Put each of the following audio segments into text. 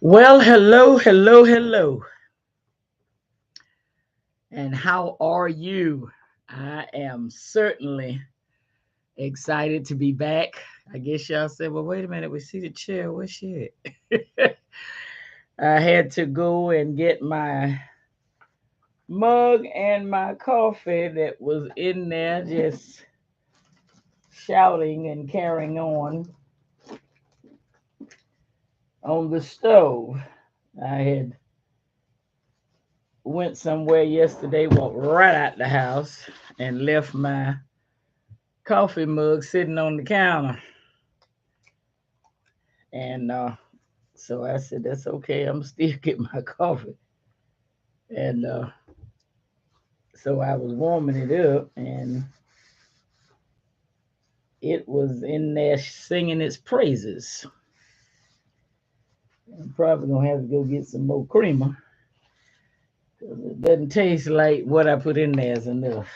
Well, hello, hello, hello. And how are you? I am certainly excited to be back. I guess y'all said, well, wait a minute, we see the chair. Where's she at? I had to go and get my mug and my coffee that was in there just shouting and carrying on the stove. I had went somewhere yesterday, walked right out the house and left my coffee mug sitting on the counter. And so I said, that's okay. I'm still getting my coffee. And so I was warming it up and it was in there singing its praises. I'm probably going to have to go get some more creamer because it doesn't taste like what I put in there is enough.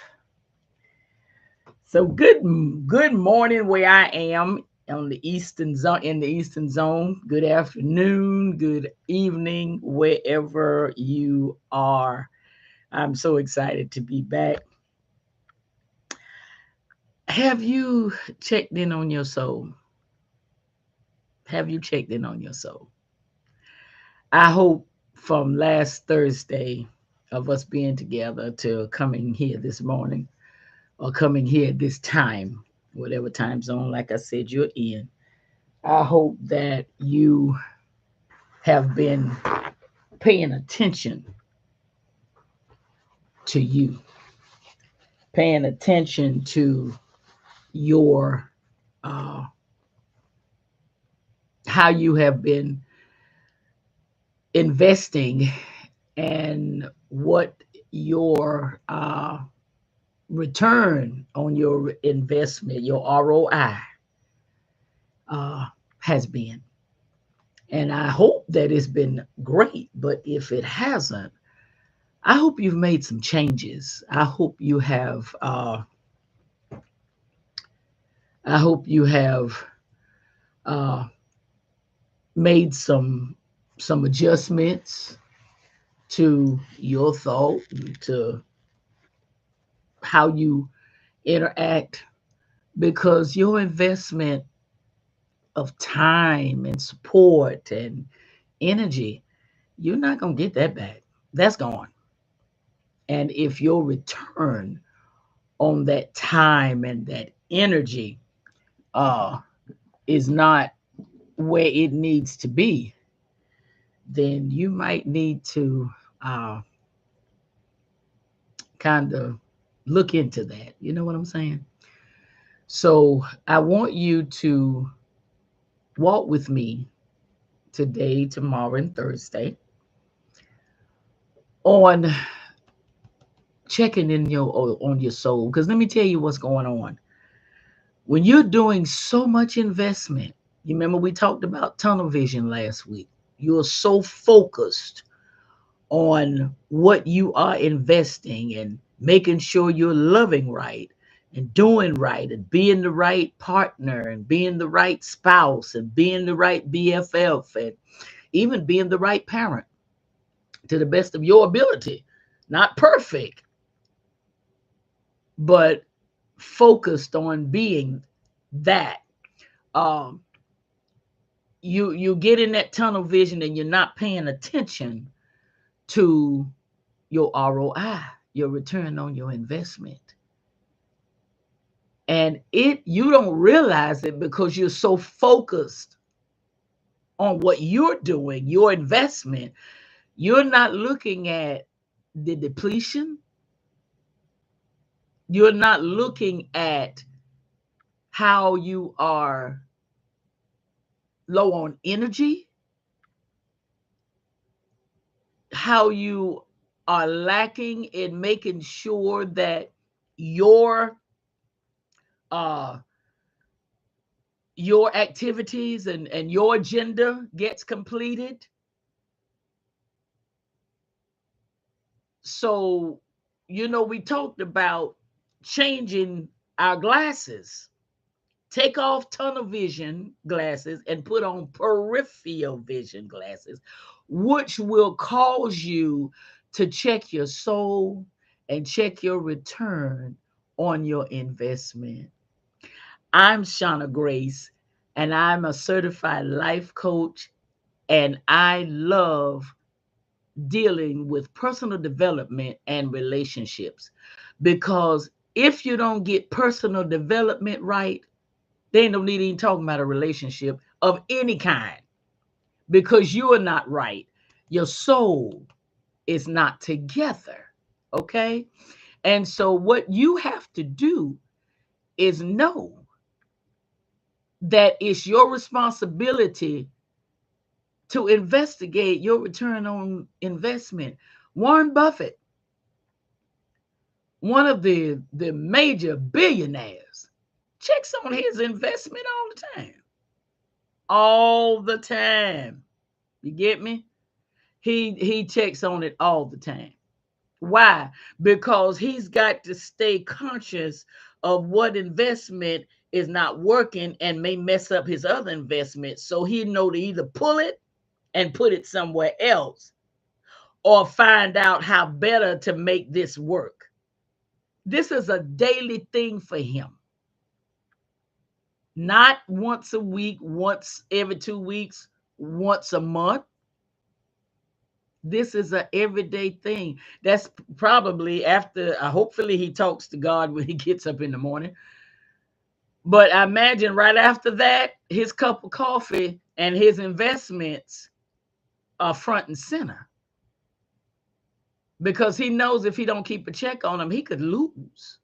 So good morning where I am on the eastern zone in the eastern zone. Good afternoon, good evening wherever you are. I'm so excited to be back. Have you checked in on your soul? Have you checked in on your soul? I hope from last Thursday of us being together to coming here this morning or coming here at this time, whatever time zone, like I said, you're in. I hope that you have been paying attention to you, paying attention to your uh, how you have been investing and what your return on your investment, your ROI, uh, has been. And I hope that it's been great. But if it hasn't, I hope you've made some changes. I hope you have uh, made some adjustments to your thought, to how you interact, because your investment of time and support and energy, you're not going to get that back. That's gone. And if your return on that time and that energy uh, is not where it needs to be, then you might need to uh, kind of look into that. You know what I'm saying? So I want you to walk with me today, tomorrow, and Thursday on checking in your on your soul. Because let me tell you what's going on. When you're doing so much investment, you remember we talked about tunnel vision last week. You're so focused on what you are investing and making sure you're loving right and doing right and being the right partner and being the right spouse and being the right BFF and even being the right parent to the best of your ability. Not perfect, but focused on being that. Um, you get in that tunnel vision and you're not paying attention to your ROI, your return on your investment. And it you don't realize it because you're so focused on what you're doing, your investment. You're not looking at the depletion. You're not looking at how you are low on energy, how you are lacking in making sure that your uh your activities and your agenda gets completed. So, we talked about changing our glasses Take off tunnel vision glasses and put on peripheral vision glasses, which will cause you to check your soul and check your return on your investment. I'm Shauna Grace, and I'm a certified life coach, and I love dealing with personal development and relationships, because if you don't get personal development right, they ain't no need even talking about a relationship of any kind, because you are not right. Your soul is not together. Okay. And so, what you have to do is know that it's your responsibility to investigate your return on investment. Warren Buffett, one of the major billionaires, checks on his investment all the time. All the time. You get me? He checks on it all the time. Why? Because he's got to stay conscious of what investment is not working and may mess up his other investments. So he know to either pull it and put it somewhere else, or find out how better to make this work. This is a daily thing for him. Not once a week, once every 2 weeks, once a month. This is an everyday thing. That's probably after, hopefully, he talks to God when he gets up in the morning. But I imagine right after that, his cup of coffee and his investments are front and center, because he knows if he don't keep a check on them, he could lose.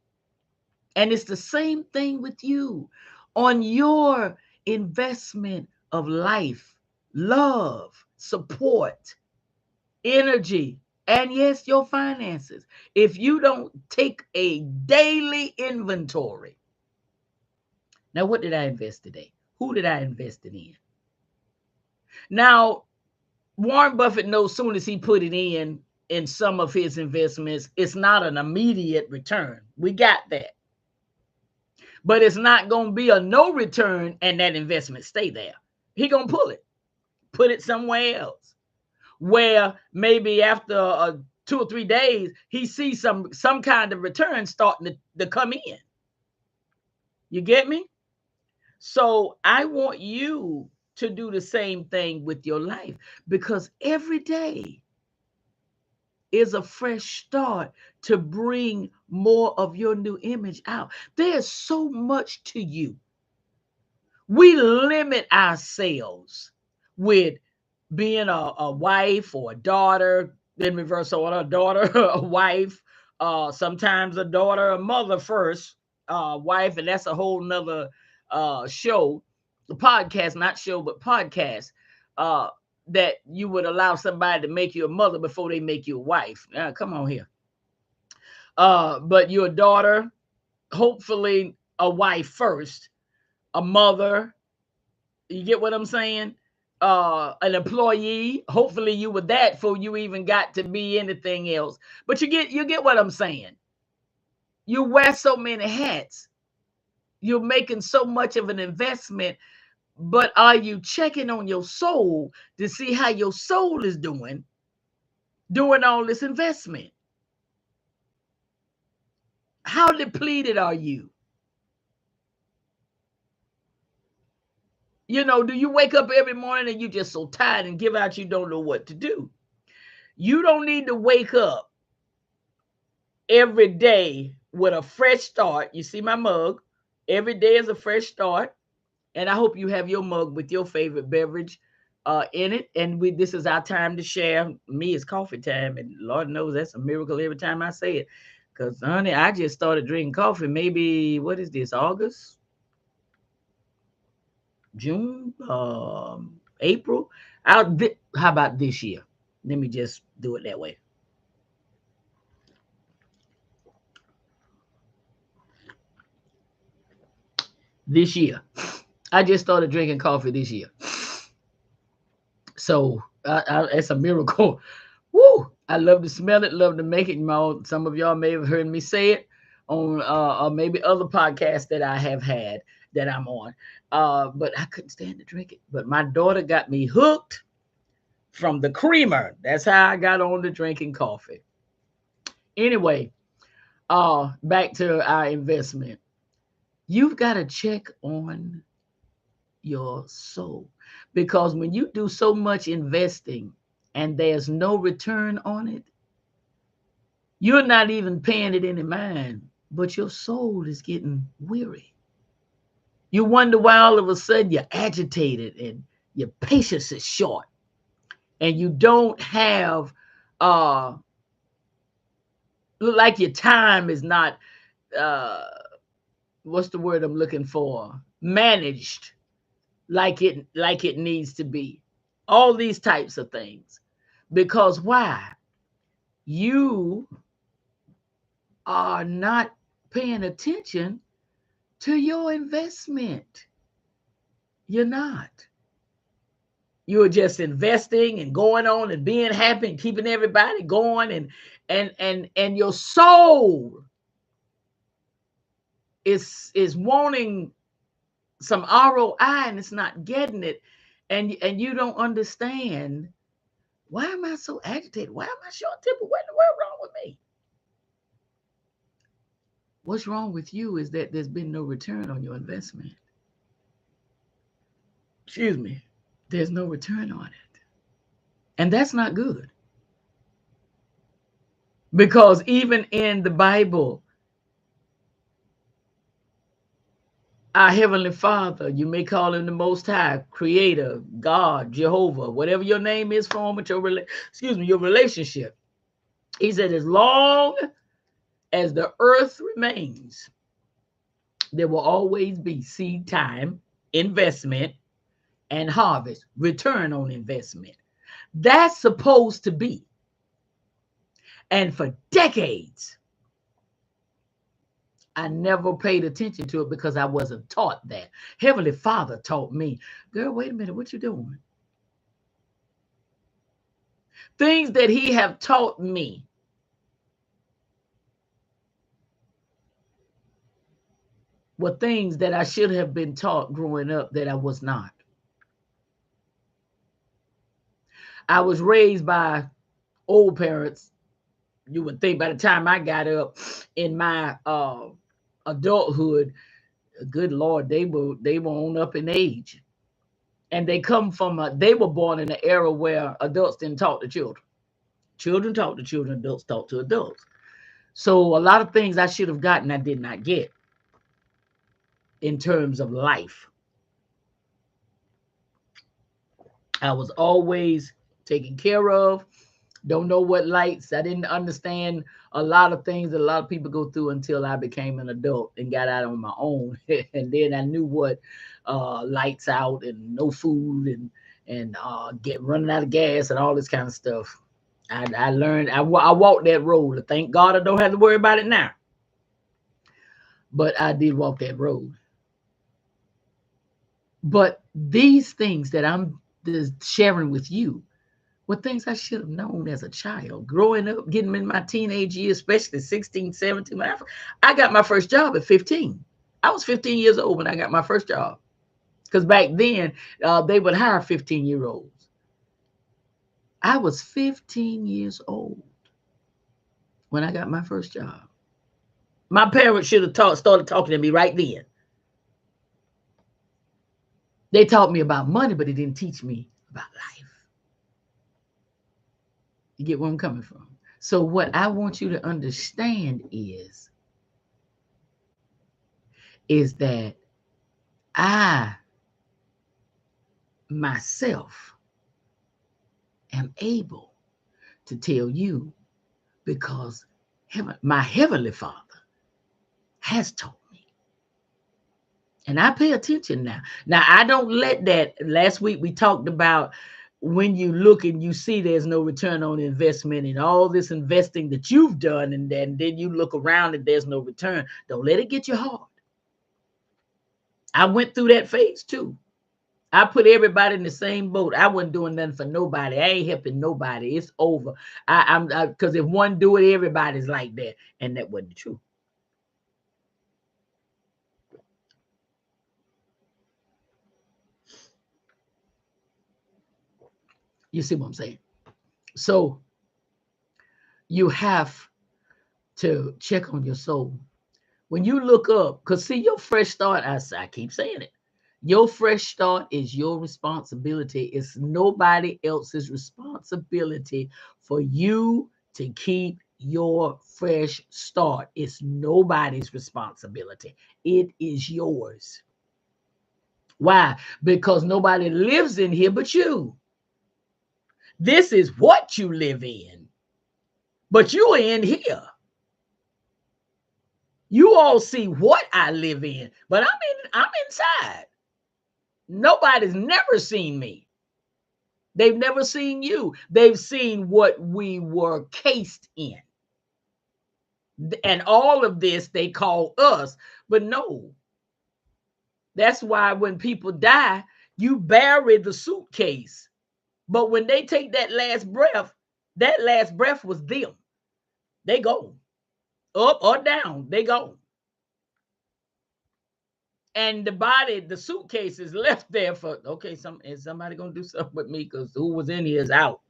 And it's the same thing with you on your investment of life, love, support, energy, and yes, your finances. If you don't take a daily inventory. Now, what did I invest today? Who did I invest it in? Now, Warren Buffett knows soon as he put it in some of his investments, it's not an immediate return. We got that. But it's not going to be a no return and that investment stay there. He going to pull it, put it somewhere else, where maybe after 2 or 3 days, he sees some kind of return starting to come in. You get me? So I want you to do the same thing with your life, because every day is a fresh start to bring more of your new image out. There's so much to you. We limit ourselves with being a wife or a daughter, then reverse order, a daughter, a wife, sometimes a daughter, a mother first, wife, and that's a whole nother show, podcast, not show, but podcast, that you would allow somebody to make you a mother before they make you a wife. Come on here. But you're a daughter, hopefully a wife first, a mother. You get what I'm saying? An employee. Hopefully you were that before you even got to be anything else. But you get what I'm saying. You wear so many hats. You're making so much of an investment, but are you checking on your soul to see how your soul is doing all this investment? How depleted are you? You know, do you wake up every morning and you just so tired and give out you don't know what to do? You don't need to wake up every day with a fresh start. You see my mug? Every day is a fresh start. And I hope you have your mug with your favorite beverage in it. And this is our time to share. Me, it's coffee time. And Lord knows that's a miracle every time I say it. Because, honey, I just started drinking coffee. Maybe, what is this, August? June? April? How about this year? Let me just do it that way. This year. I just started drinking coffee this year. So it's a miracle. Woo! I love to smell it, love to make it. Some of y'all may have heard me say it on or maybe other podcasts that I have had. that I'm on. But I couldn't stand to drink it. But my daughter got me hooked from the creamer. That's how I got on to drinking coffee. Anyway, back to our investment. You've got to check on your soul, because when you do so much investing and there's no return on it, you're not even paying it any mind, but your soul is getting weary. You wonder why all of a sudden you're agitated and your patience is short and you don't have uh look like your time is not uh what's the word I'm looking for, managed like it needs to be. All these types of things. Because why? You are not paying attention to your investment. You're not. You're just investing and going on and being happy and keeping everybody going, and your soul is wanting some ROI and it's not getting it, and you don't understand, why am I so agitated? Why am I short tempered? What in the world wrong with me? What's wrong with you is that there's been no return on your investment. Excuse me. There's no return on it. And that's not good. Because even in the Bible, our Heavenly Father, you may call him the Most High, Creator, God, Jehovah, whatever your name is for him with your your relationship. He said, as long as the earth remains, there will always be seed time, investment, and harvest, return on investment. That's supposed to be. And for decades, I never paid attention to it because I wasn't taught that. Heavenly Father taught me, girl, wait a minute, what you doing? Things that he have taught me were things that I should have been taught growing up that I was not. I was raised by old parents. You would think by the time I got up in my adulthood, good Lord, they were on up in age. And they were born in an era where adults didn't talk to children. Children talk to children, adults talk to adults. So a lot of things I should have gotten, I did not get in terms of life. I was always taken care of. Don't know what lights. I didn't understand a lot of things that a lot of people go through until I became an adult and got out on my own. And then I knew what lights out and no food and get running out of gas and all this kind of stuff. I learned. I walked that road. Thank God I don't have to worry about it now. But I did walk that road. But these things that I'm sharing with you were things I should have known as a child. Growing up, getting in my teenage years, especially 16, 17. When I got my first job at 15. I was 15 years old when I got my first job. Because back then, they would hire 15-year-olds. I was 15 years old when I got my first job. My parents should have started talking to me right then. They taught me about money, but they didn't teach me about life. You get where I'm coming from? So what I want you to understand is that I myself am able to tell you because my Heavenly Father has taught me. And I pay attention now. Now, I don't let that. Last week we talked about when you look and you see there's no return on investment and all this investing that you've done, and then you look around and there's no return. Don't let it get you hard. I went through that phase too. I put everybody in the same boat. I wasn't doing nothing for nobody. I ain't helping nobody. It's over. I'm because if one do it, everybody's like that, and that wasn't true. You see what I'm saying? So you have to check on your soul. When you look up, because see, your fresh start, I keep saying it. Your fresh start is your responsibility. It's nobody else's responsibility for you to keep your fresh start. It's nobody's responsibility. It is yours. Why? Because nobody lives in here but you. This is what you live in, but you are in here. You all see what I live in, but I'm inside. Nobody's never seen me. They've never seen you. They've seen what we were cased in. And all of this they call us, but no. That's why when people die, you bury the suitcase. But when they take that last breath was them. They go up or down, they go. And the body, the suitcase is left there for, okay, is somebody gonna do something with me? Because who was in here is out.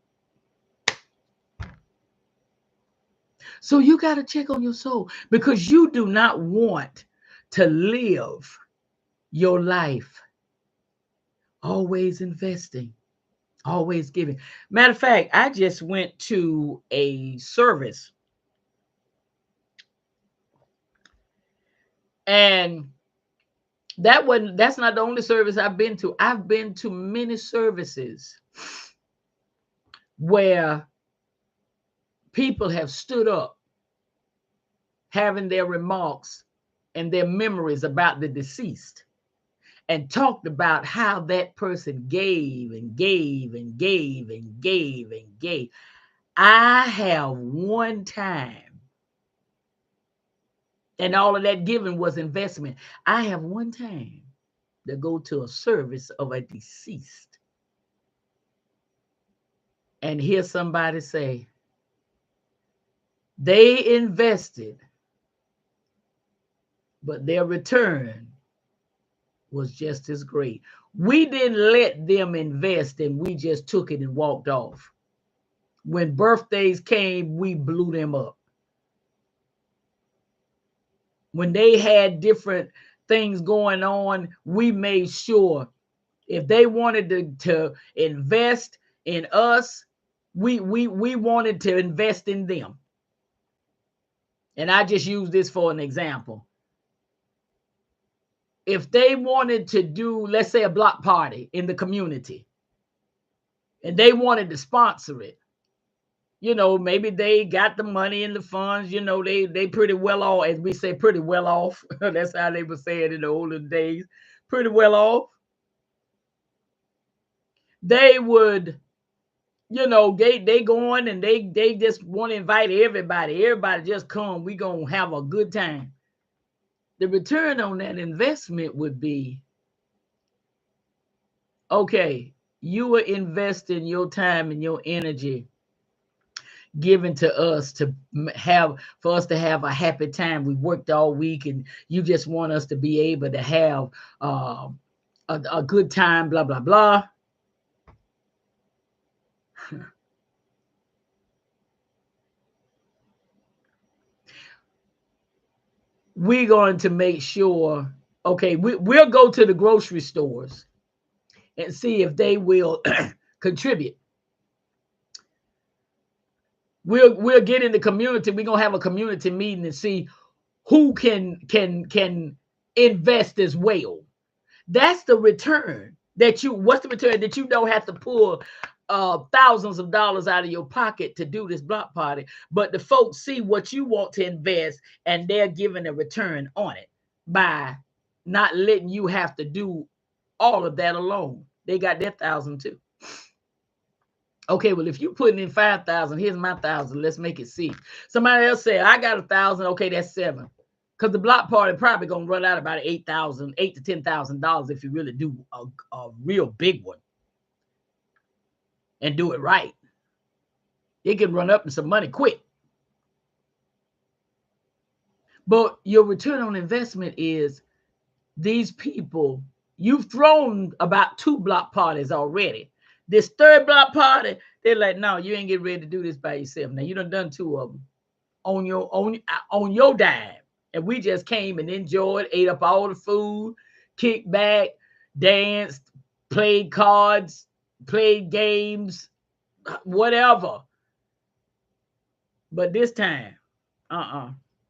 So you got to check on your soul, because you do not want to live your life always investing, always giving. Matter of fact, I just went to a service, and that's not the only service I've been to. I've been to many services where people have stood up having their remarks and their memories about the deceased, and talked about how that person gave and gave and gave and gave and gave. I have one time, and all of that giving was investment. I have one time to go to a service of a deceased and hear somebody say they invested, but their return was just as great. We didn't let them invest, and we just took it and walked off. When birthdays came, we blew them up. When they had different things going on, we made sure if they wanted to invest in us, we wanted to invest in them. And I just use this for an example. If they wanted to do, let's say, a block party in the community, and they wanted to sponsor it, maybe they got the money in the funds, they pretty well off, as we say, pretty well off. That's how they would say it in the olden days, pretty well off. They would, they go on and they just want to invite everybody. Everybody just come. We gonna have a good time. The return on that investment would be, okay, you are investing your time and your energy given to us for us to have a happy time. We worked all week, and you just want us to be able to have a good time, blah, blah, blah. We're going to make sure, okay, we'll go to the grocery stores and see if they will contribute. We'll get in the community. We're gonna have a community meeting and see who can invest as well. That's the return what's the return that you don't have to pull thousands of dollars out of your pocket to do this block party, but the folks see what you want to invest, and they're giving a return on it by not letting you have to do all of that alone. They got their 1,000 too. Okay, well, if you putting in 5,000, here's my 1,000. Let's make it 6. Somebody else say, I got 1,000. Okay, that's 7. Because the block party probably gonna run out about $8,000, $8,000 to $10,000 if you really do a real big one and do it right. It can run up in some money quick. But your return on investment is these people. You've thrown about 2 block parties already. This third block party, they're like, no, you ain't getting ready to do this by yourself. Now you done 2 of them on your dime. And we just came and enjoyed, ate up all the food, kicked back, danced, played cards, played games, whatever. But this time,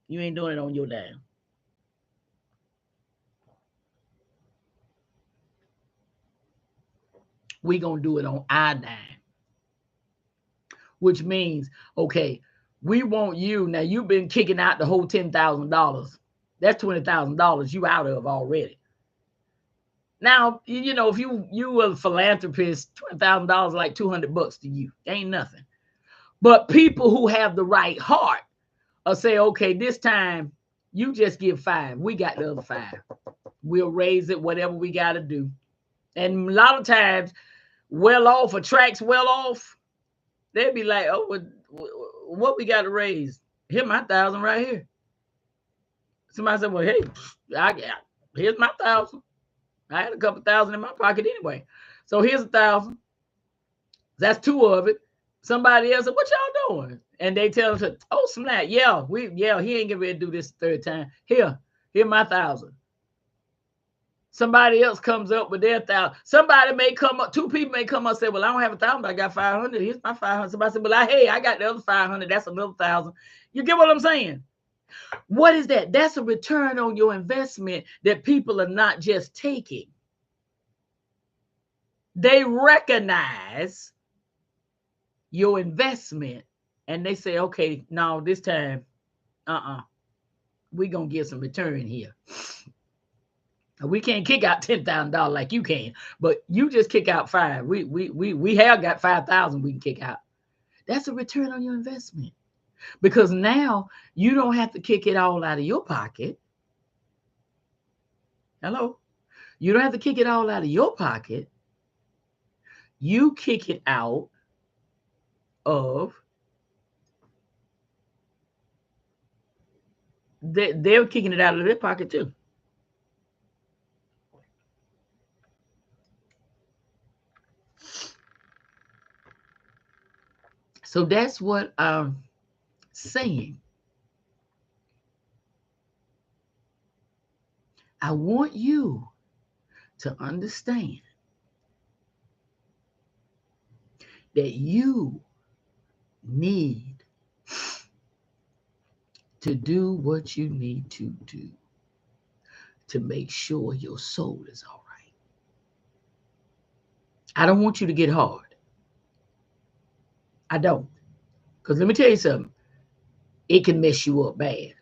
you ain't doing it on your dime. We gonna do it on our dime, which means, okay, we want you. Now you've been kicking out the whole $10,000. That's $20,000 you out of already. Now, if you a philanthropist, $20,000 like $200 to you. Ain't nothing. But people who have the right heart will say, okay, this time you just give 5. We got the other 5. We'll raise it, whatever we got to do. And a lot of times, well off attracts well off. They'd be like, oh, what we got to raise? Here's my 1,000 right here. Somebody said, well, hey, here's my 1,000. I had a couple thousand in my pocket anyway. So here's 1,000. That's 2 of it. Somebody else said, what y'all doing? And they tell us, oh, snap. Yeah, he ain't getting ready to do this 3rd time. Here my 1,000. Somebody else comes up with their 1,000. Somebody may come up, 2 people may come up and say, well, I don't have 1,000, but I got 500. Here's my 500. Somebody said, well, I got the other 500. That's another 1,000. You get what I'm saying? What is that? That's a return on your investment that people are not just taking. They recognize your investment and they say, okay, no, this time, we're going to get some return here. We can't kick out $10,000 like you can, but you just kick out 5. We have got 5,000 we can kick out. That's a return on your investment. Because now you don't have to kick it all out of your pocket. Hello? You don't have to kick it all out of your pocket. You kick it out of, they're kicking it out of their pocket too. So that's what I'm saying. I want you to understand that you need to do what you need to do to make sure your soul is all right. I don't want you to get hard. I don't. Because let me tell you something. It can mess you up bad.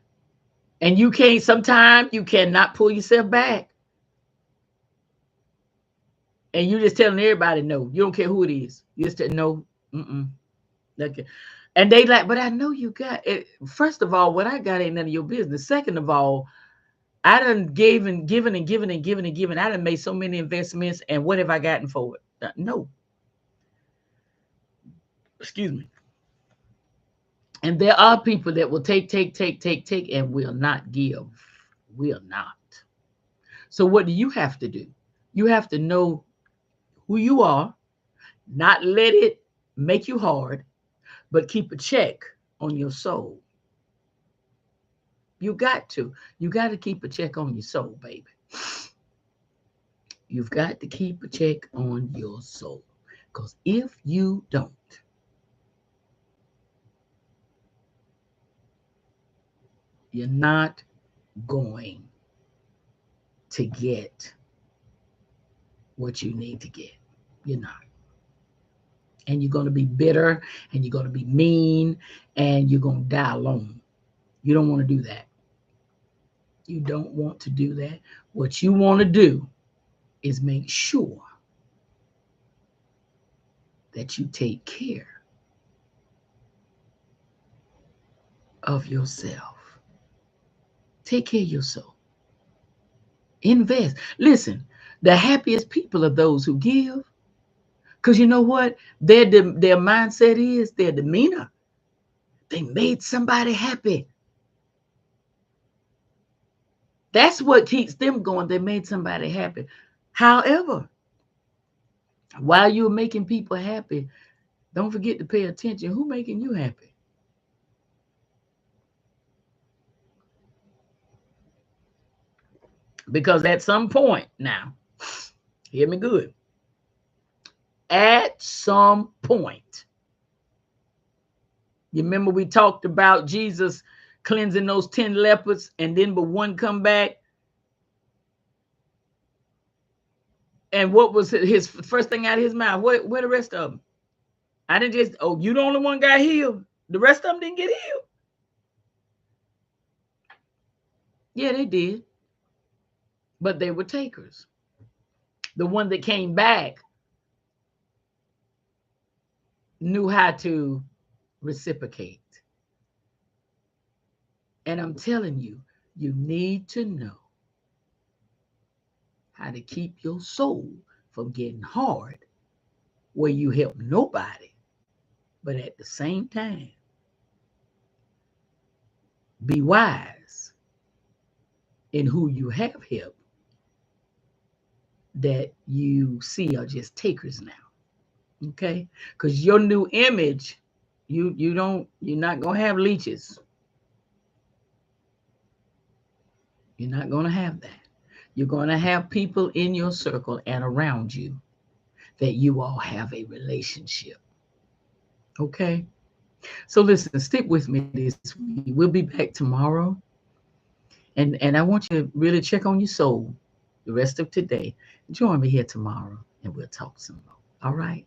And sometimes you cannot pull yourself back. And you're just telling everybody no. You don't care who it is. You just say no. Okay. And they like, but I know you got it. First of all, what I got ain't none of your business. Second of all, I done given. I done made so many investments, and what have I gotten for it? No. Excuse me. And there are people that will take, and will not give. Will not. So what do you have to do? You have to know who you are, not let it make you hard, but keep a check on your soul. You got to. You got to keep a check on your soul, baby. You've got to keep a check on your soul. Because if you don't, you're not going to get what you need to get. You're not. And you're going to be bitter, and you're going to be mean, and you're going to die alone. You don't want to do that. You don't want to do that. What you want to do is make sure that you take care of yourself. Take care of your soul. Invest. Listen, the happiest people are those who give. Because you know what? Their mindset is, their demeanor. They made somebody happy. That's what keeps them going. They made somebody happy. However, While you're making people happy, don't forget to pay attention. Who making you happy? Because at some point now, hear me good. At some point, you remember we talked about Jesus cleansing those 10 lepers, and then but one come back. And what was his first thing out of his mouth? Where the rest of them? I didn't just, oh, you the only one got healed. The rest of them didn't get healed. Yeah, they did. But they were takers. The one that came back knew how to reciprocate. And I'm telling you, you need to know how to keep your soul from getting hard where you help nobody, but at the same time, be wise in who you have helped that you see are just takers now. Okay? Because your new image, you're not gonna have leeches. You're not gonna have that. You're gonna have people in your circle and around you that you all have a relationship. Okay? So listen, stick with me this week. We'll be back tomorrow. And I want you to really check on your soul the rest of today. Join me here tomorrow and we'll talk some more. All right?